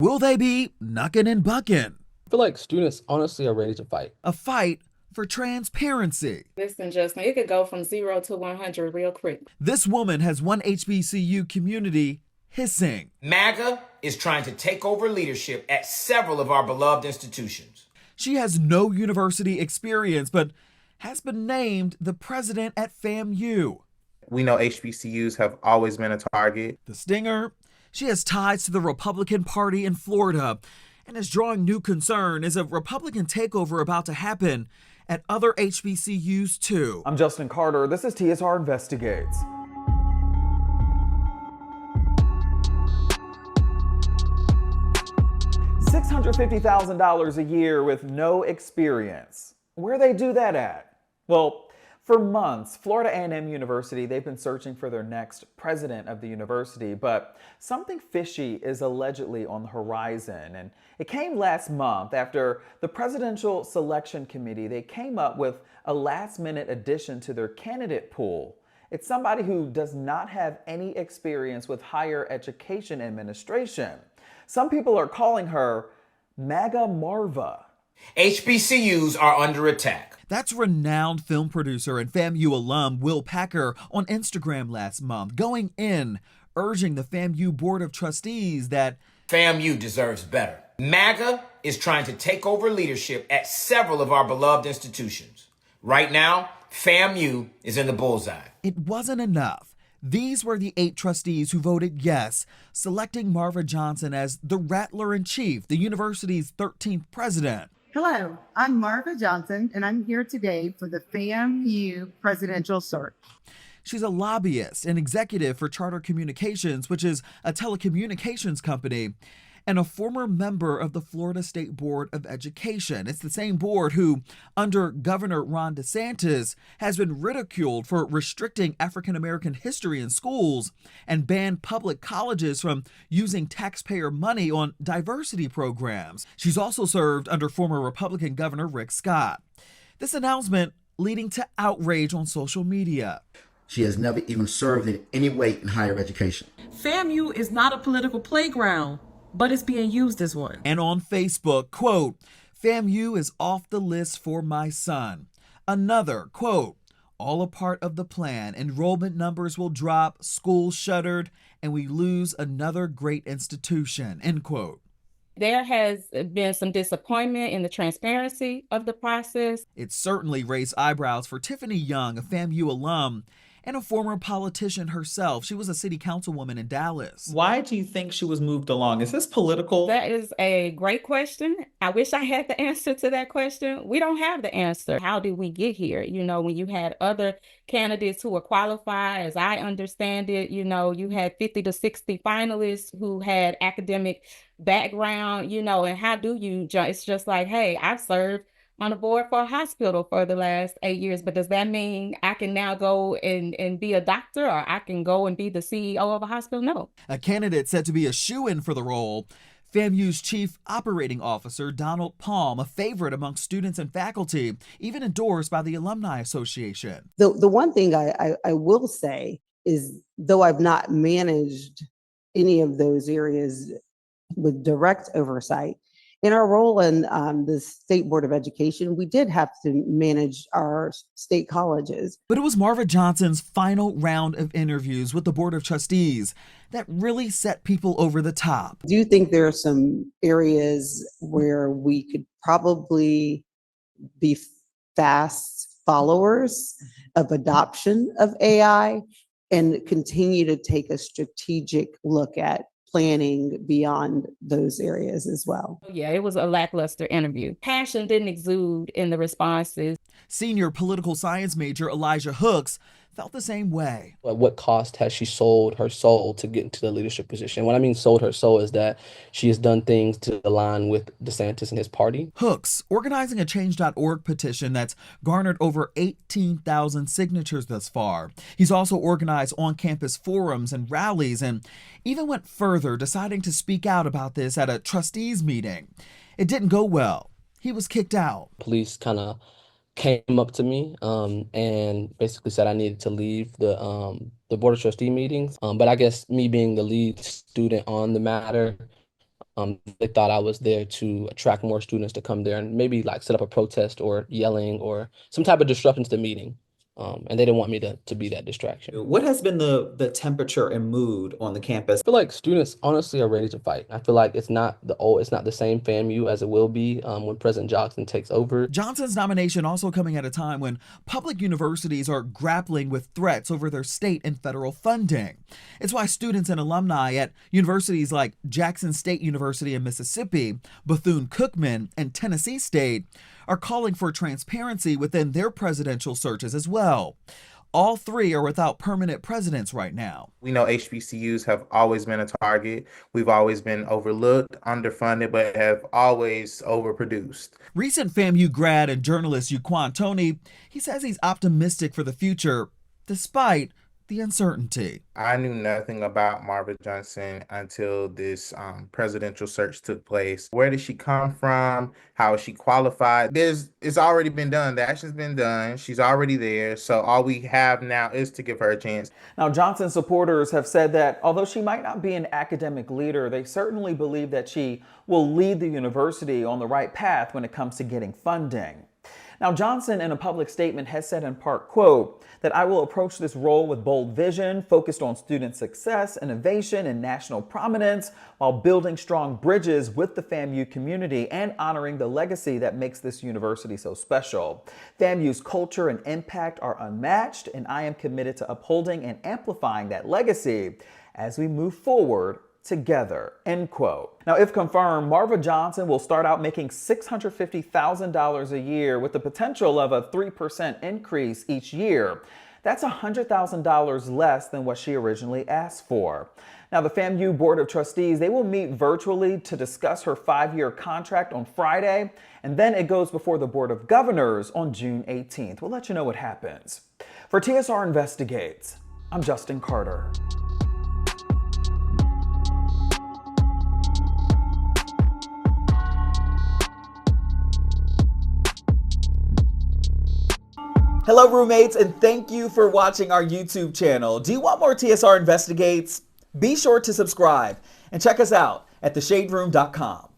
Will they be knuckin' and buckin'? I feel like students honestly are ready to fight. A fight for transparency. Listen, Justin, it could go from 0 to 100 real quick. This woman has one HBCU community hissing. MAGA is trying to take over leadership at several of our beloved institutions. She has no university experience, but has been named the president at FAMU. We know HBCUs have always been a target. The stinger? She has ties to the Republican Party in Florida and is drawing new concern. Is a Republican takeover about to happen at other HBCUs too? I'm Justin Carter. This is TSR Investigates. $650,000 a year with no experience. Where they do that at? Well, for months, Florida A&M University, they've been searching for their next president of the university, but something fishy is allegedly on the horizon. And it came last month after the Presidential Selection Committee, they came up with a last-minute addition to their candidate pool. It's somebody who does not have any experience with higher education administration. Some people are calling her MAGA Marva. HBCUs are under attack. That's renowned film producer and FAMU alum Will Packer on Instagram last month, going in, urging the FAMU Board of Trustees that FAMU deserves better. MAGA is trying to take over leadership at several of our beloved institutions. Right now, FAMU is in the bullseye. It wasn't enough. These were the 8 trustees who voted yes, selecting Marva Johnson as the Rattler-in-Chief, the university's 13th president. Hello, I'm Marva Johnson, and I'm here today for the FAMU presidential search. She's a lobbyist and executive for Charter Communications, which is a telecommunications company, and a former member of the Florida State Board of Education. It's the same board who, under Governor Ron DeSantis, has been ridiculed for restricting African American history in schools and banned public colleges from using taxpayer money on diversity programs. She's also served under former Republican Governor Rick Scott. This announcement leading to outrage on social media. She has never even served in any way in higher education. FAMU is not a political playground, but it's being used as one. And on Facebook, quote, FAMU is off the list for my son. Another, quote, all a part of the plan. Enrollment numbers will drop, schools shuttered, and we lose another great institution, end quote. There has been some disappointment in the transparency of the process. It certainly raised eyebrows for Tiffany Young, a FAMU alum, and a former politician herself. She was a city councilwoman in Dallas. Why do you think she was moved along? Is this political? That is a great question. I wish I had the answer to that question. We don't have the answer. How did we get here? You know, when you had other candidates who were qualified, as I understand it, you know, you had 50 to 60 finalists who had academic background, you know, and how do you, it's just like, hey, I've served on the board for a hospital for the last 8 years, but does that mean I can now go and be a doctor, or I can go and be the CEO of a hospital? No. A candidate said to be a shoo-in for the role, FAMU's chief operating officer, Donald Palm, a favorite among students and faculty, even endorsed by the Alumni Association. The one thing I will say is, though I've not managed any of those areas with direct oversight, in our role in the State Board of Education, we did have to manage our state colleges. But it was Marva Johnson's final round of interviews with the Board of Trustees that really set people over the top. Do you think there are some areas where we could probably be fast followers of adoption of AI and continue to take a strategic look at planning beyond those areas as well? Yeah, it was a lackluster interview. Passion didn't exude in the responses. Senior political science major Elijah Hooks felt the same way. At what cost has she sold her soul to get into the leadership position? What I mean sold her soul is that she has done things to align with DeSantis and his party. Hooks, organizing a change.org petition that's garnered over 18,000 signatures thus far. He's also organized on-campus forums and rallies, and even went further, deciding to speak out about this at a trustees meeting. It didn't go well. He was kicked out. Police kind of came up to me and basically said I needed to leave the Board of Trustee meetings. But I guess me being the lead student on the matter, They thought I was there to attract more students to come there and maybe like set up a protest or yelling or some type of disruption to the meeting. And they didn't want me to be that distraction. What has been the temperature and mood on the campus? I feel like students honestly are ready to fight. I feel like it's not the same FAMU as it will be when President Johnson takes over. Johnson's nomination also coming at a time when public universities are grappling with threats over their state and federal funding. It's why students and alumni at universities like Jackson State University in Mississippi, Bethune-Cookman, and Tennessee State are calling for transparency within their presidential searches as well. All three are without permanent presidents right now. We know HBCUs have always been a target. We've always been overlooked, underfunded, but have always overproduced. Recent FAMU grad and journalist Yuquan Tony, he says he's optimistic for the future, despite the uncertainty. I knew nothing about Marva Johnson until this presidential search took place. Where did she come from? How is she qualified? It's already been done. The action's been done. She's already there. So all we have now is to give her a chance. Now, Johnson supporters have said that although she might not be an academic leader, they certainly believe that she will lead the university on the right path when it comes to getting funding. Now, Johnson, in a public statement, has said in part, quote, that I will approach this role with bold vision, focused on student success, innovation, and national prominence, while building strong bridges with the FAMU community and honoring the legacy that makes this university so special. FAMU's culture and impact are unmatched, and I am committed to upholding and amplifying that legacy as we move forward together, end quote. Now, if confirmed, Marva Johnson will start out making $650,000 a year with the potential of a 3% increase each year. That's $100,000 less than what she originally asked for. Now, the FAMU Board of Trustees, they will meet virtually to discuss her 5-year contract on Friday, and then it goes before the Board of Governors on June 18th. We'll let you know what happens. For TSR Investigates, I'm Justin Carter. Hello, roommates, and thank you for watching our YouTube channel. Do you want more TSR Investigates? Be sure to subscribe and check us out at theshaderoom.com.